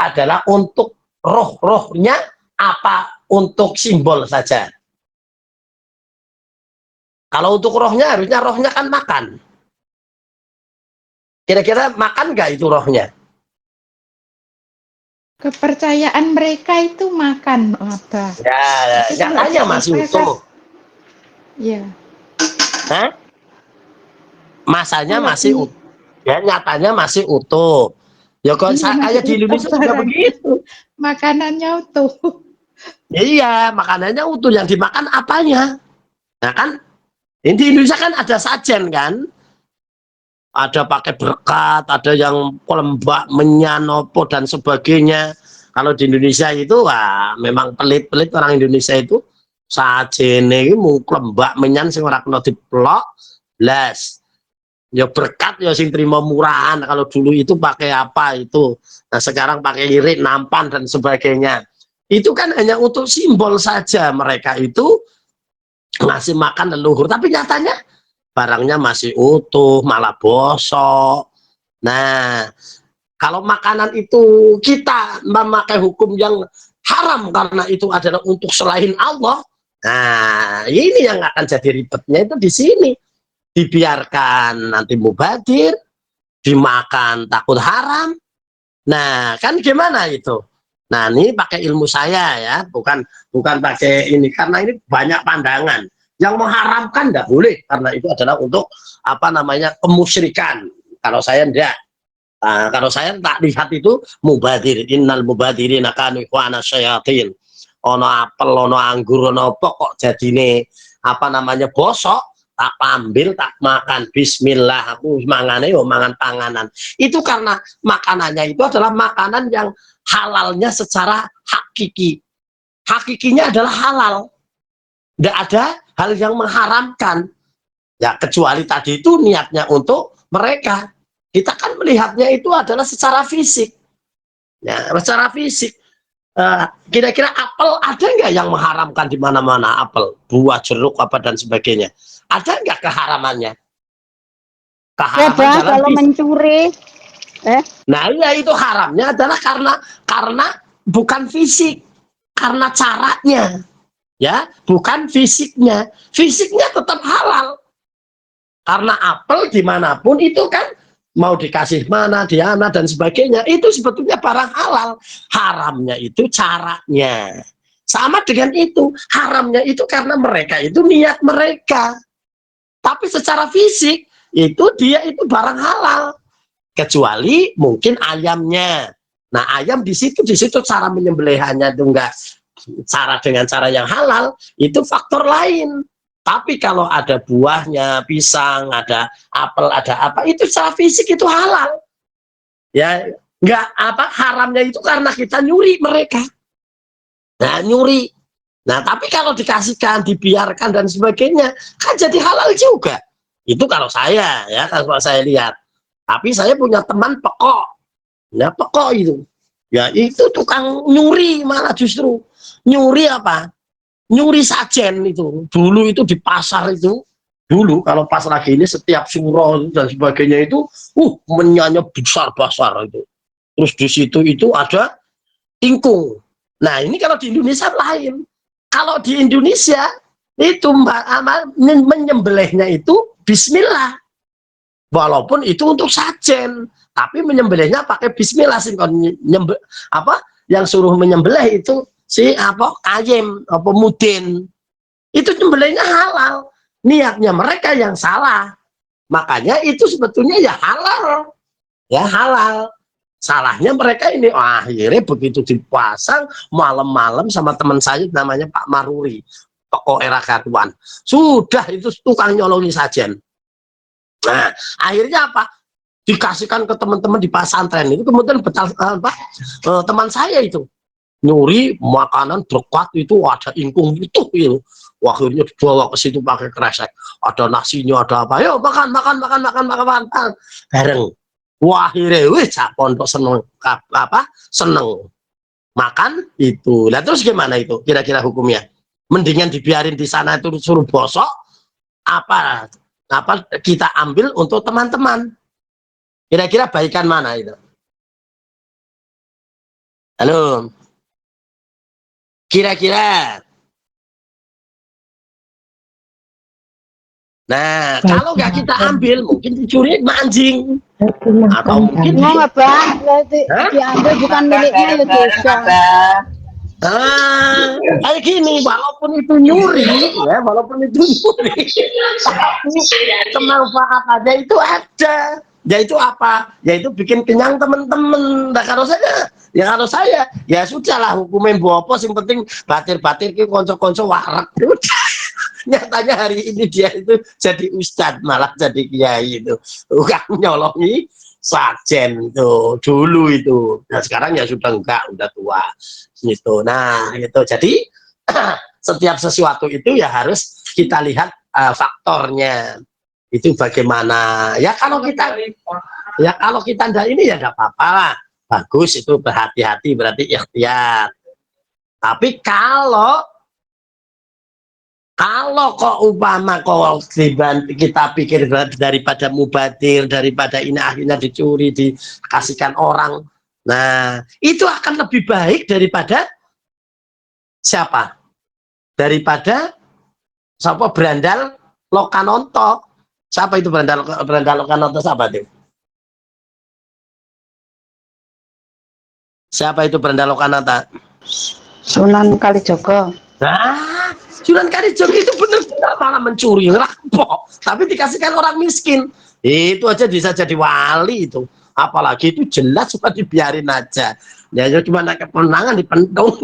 adalah untuk roh-rohnya apa untuk simbol saja. Kalau untuk rohnya harusnya rohnya kan makan. Kira-kira makan nggak itu rohnya? Kepercayaan mereka itu makan apa? Ya, nyatanya masih utuh. Ya. Hah? Masanya masih utuh. Ya, nyatanya masih utuh. Ya kok kayak di Indonesia juga begitu. Makanannya utuh. Iya, makanannya utuh. Yang dimakan apanya? Nah kan, di Indonesia kan ada sajen kan? Ada pakai berkat, ada yang pelembak, menyanopo dan sebagainya. Kalau di Indonesia itu wah memang pelit-pelit orang Indonesia itu sajene iki mung pelembak menyan sing ora kena diplok blas. Ya berkat ya sing terima murahan. Kalau dulu itu pakai apa itu. Nah sekarang pakai lirik, nampan dan sebagainya. Itu kan hanya untuk simbol saja, mereka itu ngasih makan leluhur, tapi nyatanya barangnya masih utuh, malah bosok. Nah, kalau makanan itu kita memakai hukum yang haram karena itu adalah untuk selain Allah, nah ini yang akan jadi ribetnya itu di sini. Dibiarkan nanti mubadir, dimakan takut haram. Nah, kan gimana itu? Nah, ini pakai ilmu saya ya, bukan pakai ini, karena ini banyak pandangan. Yang mengharamkan nggak boleh karena itu adalah untuk kemusyrikan. Kalau saya enggak. Kalau saya tak lihat itu mubadir, innal mubadirina kanu ikhwana syayatin. ono apel, ono anggur, ono apa kok jadine apa namanya bosok, tak ambil, tak makan, bismillah, aku mangane yo mangan panganan. Itu karena makanannya itu adalah makanan yang halalnya secara hakiki. Hakikinya adalah halal. Tidak ada hal yang mengharamkan. Ya, kecuali tadi itu niatnya untuk mereka. Kita kan melihatnya itu adalah secara fisik. Ya, secara fisik. Kira-kira apel ada nggak yang mengharamkan di mana-mana? Apel, buah, jeruk, apa dan sebagainya. Ada nggak keharamannya? Ya, Bang, kalau mencuri. Nah, ya itu haramnya adalah karena bukan fisik, karena caranya. Ya, bukan fisiknya. Fisiknya tetap halal. Karena apel dimanapun itu kan mau dikasih mana, diana dan sebagainya, itu sebetulnya barang halal. Haramnya itu caranya. Sama dengan itu, haramnya itu karena mereka itu niat mereka. Tapi secara fisik itu dia itu barang halal. Kecuali mungkin ayamnya. Nah, ayam di situ cara menyembelihannya itu enggak dengan cara yang halal, itu faktor lain. Tapi kalau ada buahnya, pisang, ada apel, ada apa, itu secara fisik itu halal. Ya, enggak apa haramnya itu karena kita nyuri mereka. Nah, nyuri. Nah, tapi kalau dikasihkan, dibiarkan dan sebagainya, kan jadi halal juga. Itu kalau saya, ya, kalau saya lihat. Tapi saya punya teman pekok. Ya, pekok itu. Ya, itu tukang nyuri malah justru. Nyuri apa? Nyuri sajen itu. Dulu itu di pasar itu, dulu kalau pas lagi ini setiap suro dan sebagainya itu, menyanyi besar-besar itu. Terus di situ itu ada ingkung. Nah, ini kalau di Indonesia lain. Kalau di Indonesia itu menyembelihnya itu bismillah. Walaupun itu untuk sajen, tapi menyembelihnya pakai bismillah sih. Yang suruh menyembelih itu si kayem, mudin. Itu nyembelihnya halal. Niatnya mereka yang salah. Makanya itu sebetulnya ya halal. Ya halal. Salahnya mereka ini, akhirnya begitu dipasang malam-malam sama teman saya namanya Pak Maruri, toko era Katuan. Sudah itu tukang nyolongi sajen. Nah, akhirnya apa? Dikasihkan ke teman-teman di pesantren itu, kemudian teman saya itu nyuri makanan berkat itu ada ingkung itu, akhirnya dibawa ke situ pakai kresek, ada nasinya, ada apa, yuk makan bareng. Wah, akhirnya cak pondok seneng seneng makan itu. Nah, terus gimana itu kira-kira hukumnya? Mendingan dibiarin di sana itu suruh bosok apa kita ambil untuk teman-teman. Kira-kira baikan mana itu? Halo. Kira-kira. Nah, kalau nggak kita ambil, mungkin dicuri anjing. Atau mungkin diambil bukan miliknya ya dosa. Kayak gini, walaupun itu nyuri, ya, walaupun itu nyuri, tapi kemanfaatannya itu ada. Yaitu apa? Yaitu bikin kenyang teman-teman. Nah, kalau saya, ya sudahlah hukumin bopo. Yang penting batir-batir ke konco-konco warak. Nyatanya hari ini dia itu jadi ustadz, malah jadi kiai itu, bukan nyolongi sajen itu dulu itu. Nah, sekarang ya sudah enggak, udah tua gitu. Nah, gitu. Jadi setiap sesuatu itu ya harus kita lihat faktornya itu bagaimana. Ya kalau kita ndak ini ya enggak apa-apa lah. Bagus itu, berhati-hati, berarti ikhtiar. Tapi kalau kok umpama kita pikir daripada mubadir, daripada ini akhirnya dicuri, dikasihkan orang, nah itu akan lebih baik daripada siapa? Daripada siapa? Berandal Lokanonto. Siapa itu berandal Lokanonto? Siapa itu? Siapa itu berandal Lokanonto? Sunan Kalijogo. Nah, Sunan Kalijogo itu benar-benar malah mencuri, ngerampok, tapi dikasihkan orang miskin. Itu aja bisa jadi wali itu. apalagi itu jelas cuma dibiarin aja ya, cuma naik kemenangan dipentung.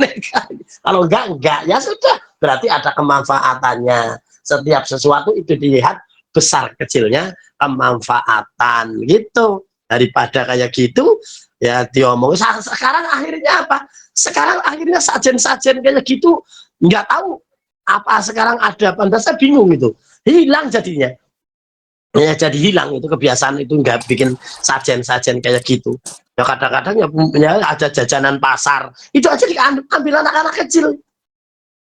Kalau enggak ya sudah, berarti ada kemanfaatannya. Setiap sesuatu itu dilihat besar kecilnya kemanfaatan gitu, daripada kayak gitu ya diomong. Sekarang akhirnya apa? Sekarang akhirnya sajen-sajen kayak gitu nggak tahu apa sekarang ada apa, saya bingung itu, hilang jadinya ya, jadi hilang itu kebiasaan itu, nggak bikin sajen-sajen kayak gitu ya. Kadang-kadang ya ada jajanan pasar itu aja diambil anak-anak kecil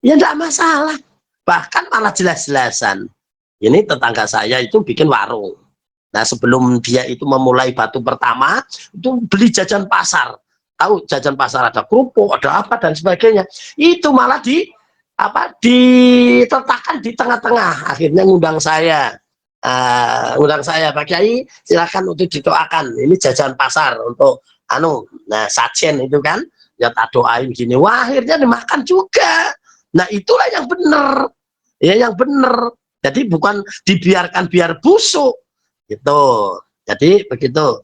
ya, nggak masalah. Bahkan malah jelas-jelasan, ini tetangga saya itu bikin warung. Nah sebelum dia itu memulai batu pertama itu beli jajan pasar, tahu jajan pasar ada kerupuk ada apa dan sebagainya, itu malah diletakkan di tengah-tengah. Akhirnya ngundang saya, Pak Kiai silakan untuk didoakan, ini jajan pasar untuk nah sajen itu kan ya, tak doain gini. Wah akhirnya dimakan juga. Nah itulah yang benar ya, yang benar. Jadi bukan dibiarkan biar busuk gitu. Jadi begitu.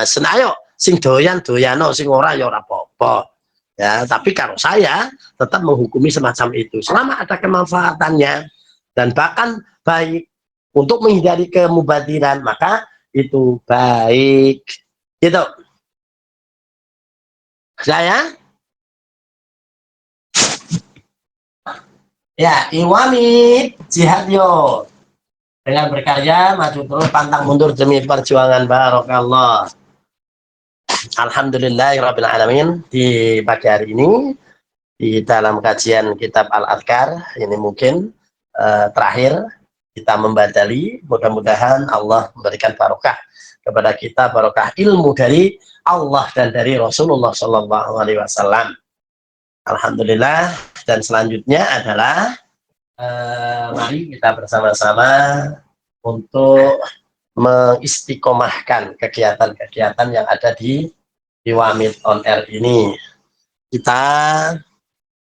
Senayo sing doyan doyano, sing ora ya ora apa-apa ya. Tapi kalau saya tetap menghukumi semacam itu selama ada kemanfaatannya dan bahkan baik untuk menghindari kemubadiran, maka itu baik gitu. Saya ya iwami jihad yo, dengan berkarya maju terus pantang mundur demi perjuangan. Barakallah. Alhamdulillahirabbil alamin. Di pagi hari ini di dalam kajian kitab Al-Adhkar ini mungkin terakhir kita membadali, mudah-mudahan Allah memberikan barokah kepada kita, barokah ilmu dari Allah dan dari Rasulullah Shallallahu Alaihi Wasallam. Alhamdulillah. Dan selanjutnya adalah mari kita bersama-sama untuk mengistiqomahkan kegiatan-kegiatan yang ada di Wamit on Air ini. Kita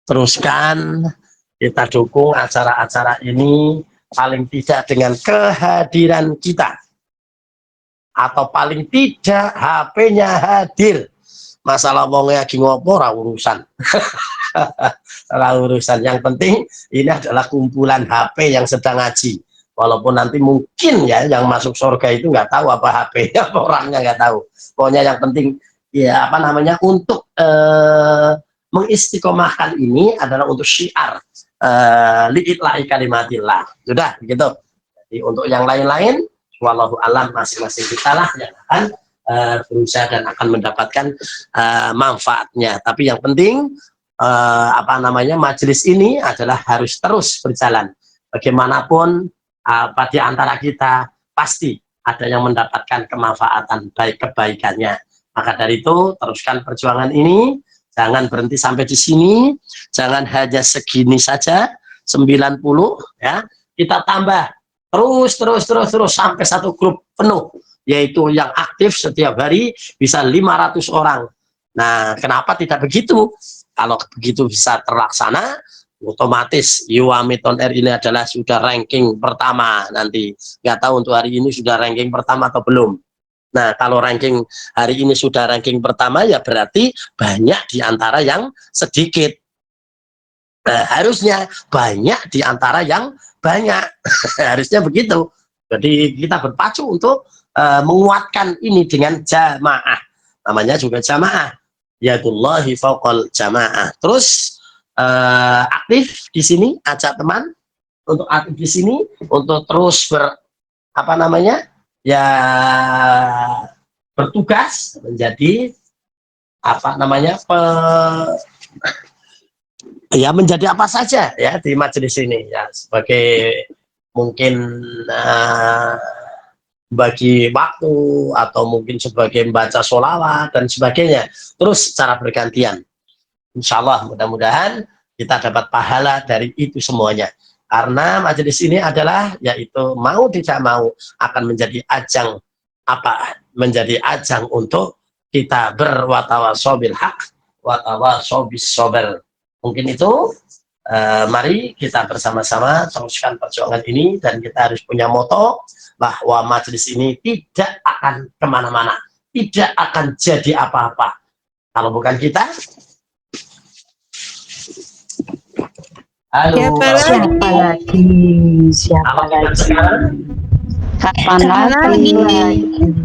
teruskan, kita dukung acara-acara ini paling tidak dengan kehadiran kita, atau paling tidak HP-nya hadir. Masalah wongnya lagi ngopo ora urusan. Ora urusan, yang penting ini adalah kumpulan HP yang sedang ngaji. Walaupun nanti mungkin ya yang masuk surga itu nggak tahu apa HP-nya, apa orangnya nggak tahu. Pokoknya yang penting ya apa namanya, untuk mengistiqomahkan ini adalah untuk syiar li'illahi kalimatillah. Sudah begitu. Jadi untuk yang lain-lain wallahu alam, masing-masing kita lah yang akan berusaha dan akan mendapatkan manfaatnya. Tapi yang penting apa namanya, majelis ini adalah harus terus berjalan. Bagaimanapun pada antara kita pasti ada yang mendapatkan kemanfaatan baik kebaikannya. Maka dari itu teruskan perjuangan ini, jangan berhenti sampai di sini, jangan hanya segini saja 90 ya, kita tambah terus sampai satu grup penuh, yaitu yang aktif setiap hari bisa 500 orang. Nah kenapa tidak begitu? Kalau begitu bisa terlaksana, otomatis Wamit on Air ini adalah sudah ranking pertama nanti. Nggak tahu untuk hari ini sudah ranking pertama atau belum. Nah kalau ranking hari ini sudah ranking pertama ya berarti banyak di antara yang sedikit. Nah, harusnya banyak di antara yang banyak. Harusnya begitu. Jadi kita berpacu untuk menguatkan ini dengan jamaah. Namanya juga jamaah. Yadullahi fauqal jamaah. Terus aktif di sini, ajak teman untuk aktif di sini, untuk terus apa namanya ya, bertugas menjadi apa namanya ya, menjadi apa saja ya di majelis ini ya, sebagai mungkin bagi waktu, atau mungkin sebagai membaca sholawat dan sebagainya, terus secara bergantian. Insya Allah mudah-mudahan kita dapat pahala dari itu semuanya, karena majelis ini adalah yaitu mau tidak mau akan menjadi ajang menjadi ajang untuk kita berwatawasau bil haq watawasau bis sabr. Mungkin itu mari kita bersama-sama teruskan perjuangan ini, dan kita harus punya moto bahwa majelis ini tidak akan kemana-mana, tidak akan jadi apa-apa. Kalau bukan kita. Halo, Siapa lagi? Siapa lagi? Sekarang Kapan lagi?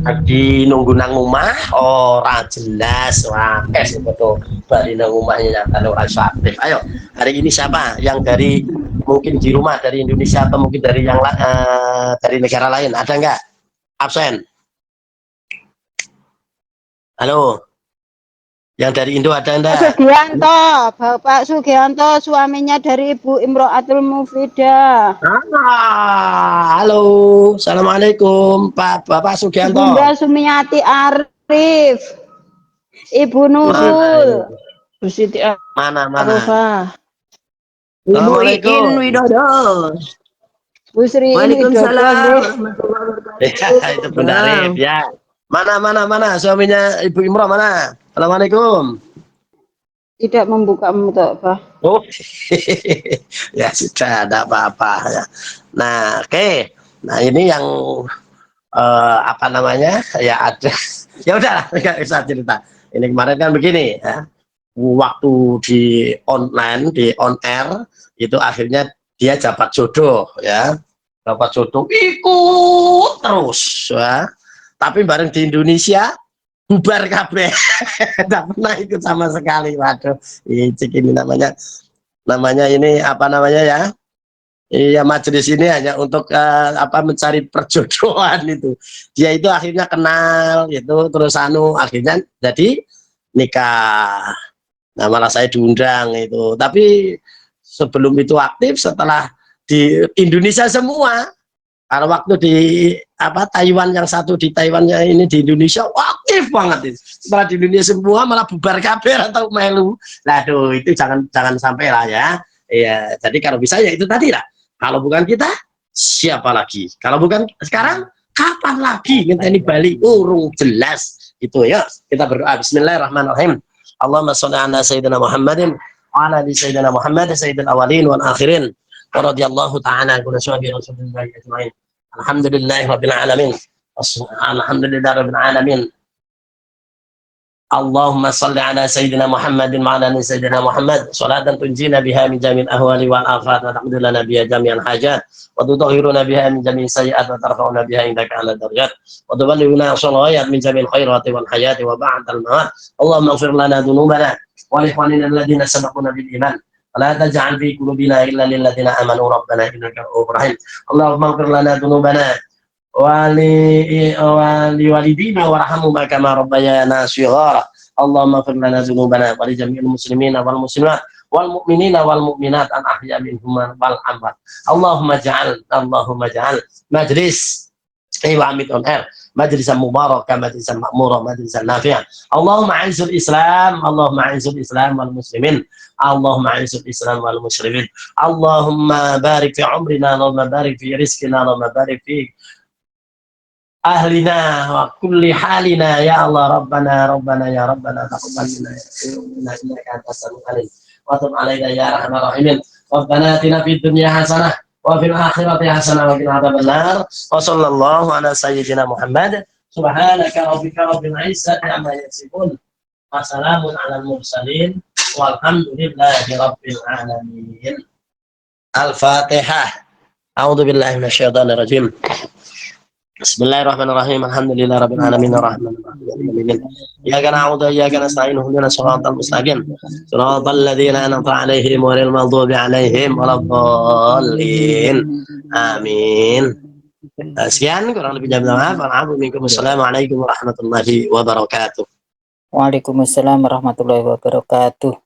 lagi nunggu nang omah ora jelas. Wah, betul. Bali nang omahnya kalau ora aktif. Ayo, hari ini siapa yang dari mungkin di rumah dari Indonesia atau mungkin dari yang dari negara lain? Ada nggak? Absen. Halo. Yang dari Indo ada enggak? Sugianto, Bapak Sugianto, suaminya dari Ibu Imro'atul Mufidah. Halo, assalamualaikum Bapak Sugianto. Bunda Sumiati Arif, Ibu Nurul, Bu Siti Mana? Arufah, Ibu Iin Widodo. Bu Sri Waalaikumsalam. Itu Bunda Arif ya. Mana suaminya Ibu Imroh mana? Assalamualaikum. tidak membuka mulut, Pak. Oh, ya sudah, ada apa-apa ya. Nah, oke. Nah, ini yang apa namanya? Ya ada. Ya udah, nggak bisa cerita. Ini kemarin kan begini ya. Waktu di online, di on air itu akhirnya dia dapat jodoh ya. Dapat jodoh ikut terus ya. Tapi bareng di Indonesia bubar kabeh. Tidak pernah ikut sama sekali. Waduh, ini namanya ini apa namanya ya? Iya, majelis ini hanya untuk apa mencari perjodohan itu. Dia itu akhirnya kenal gitu, terus akhirnya jadi nikah. Nah, malah saya diundang itu. Tapi sebelum itu aktif, setelah di Indonesia semua. Karena waktu di apa Taiwan, yang satu di Taiwannya ini di Indonesia aktif banget itu. Setelah di dunia semua malah bubar kabeh atau melu. Nah, aduh, itu jangan sampai lah ya. Iya, jadi kalau bisa ya itu tadi lah. Kalau bukan kita, siapa lagi? Kalau bukan sekarang, kapan lagi? Ngenteni Bali urung jelas. Itu ya. Kita berdoa. Bismillahirrahmanirrahim. Allahumma sholli ala sayyidina Muhammadin wa ala ali sayyidina Muhammad sayyidil awwalin wal akhirin. Wa radhiyallahu ta'ala an kulli sahbihi Rasulillah ajma'in. Alhamdulillahirabbil alamin. Alhamdulillahirabbil alamin. Allahumma salli ala sayyidina Muhammadin wa ala ali sayyidina Muhammad salatan tunjina biha min jami'il ahwali wal afat wa taqdiru lana biha jami'al hajat wa tutahhiruna biha min jami'is sayyi'at wa tarfa'una biha indaka 'ala darajat wa tuballighuna aqsal min jami'il khairati wal hayati wa ba'dal mamat. Allahumma ighfir lana dhunubana wa li ikhwanina alladhina sabaquna bil iman wa la taj'al fi qulubina illa lil ladzina amanu rabbana innaka ra'ufur rahim. Allahumma ighfir lana dhunubana wali walidina warhamhuma kama rabbayana shighara. Allahumma ighfir lana dzunubana wa li jami'il muslimina wal muslimat wal mu'minina wal mu'minat an ahya minhum wal amwat. Allahumma ja'al majlis Iwamid on air majlisan mubarakah, majlisan makmurah, majlisan nafi'ah. Allahumma a'izul Islam wal muslimin. Allahumma a'izul Islam wal muslimin. Allahumma barik fi umrina, Allahumma barik fi rizqina, Allahumma barik fi ahlina wa kulli halina ya Allah rabbana ya rabbana taqabbal minna innaka antas samiul alim wa tub alaina ya arhamar rahimin. Rabbana atina fid dunya hasanah wa fil akhirati hasanah wa qina adzabannar. Wa sallallahu ala sayyidina Muhammad subhanaka rabbika rabbil izzati amma yasifun wa salamun alal mursalin walhamdulillahi rabbil alamin. Al-Fatihah. A'udzu billahi minasyaitonir rajim. Bismillahirrahmanirrahim. Alhamdulillah rabbil alamin arrahmanir rahim. Iyyaka na'budu wa iyyaka nasta'in ihdinas siratal mustaqim. Siratal ladzina an'amta 'alaihim ghairil maghdubi 'alaihim waladdallin. Amin. Sekian kurang lebih jam maaf. Assalamualaikum warahmatullahi wabarakatuh. Waalaikumsalam warahmatullahi wabarakatuh.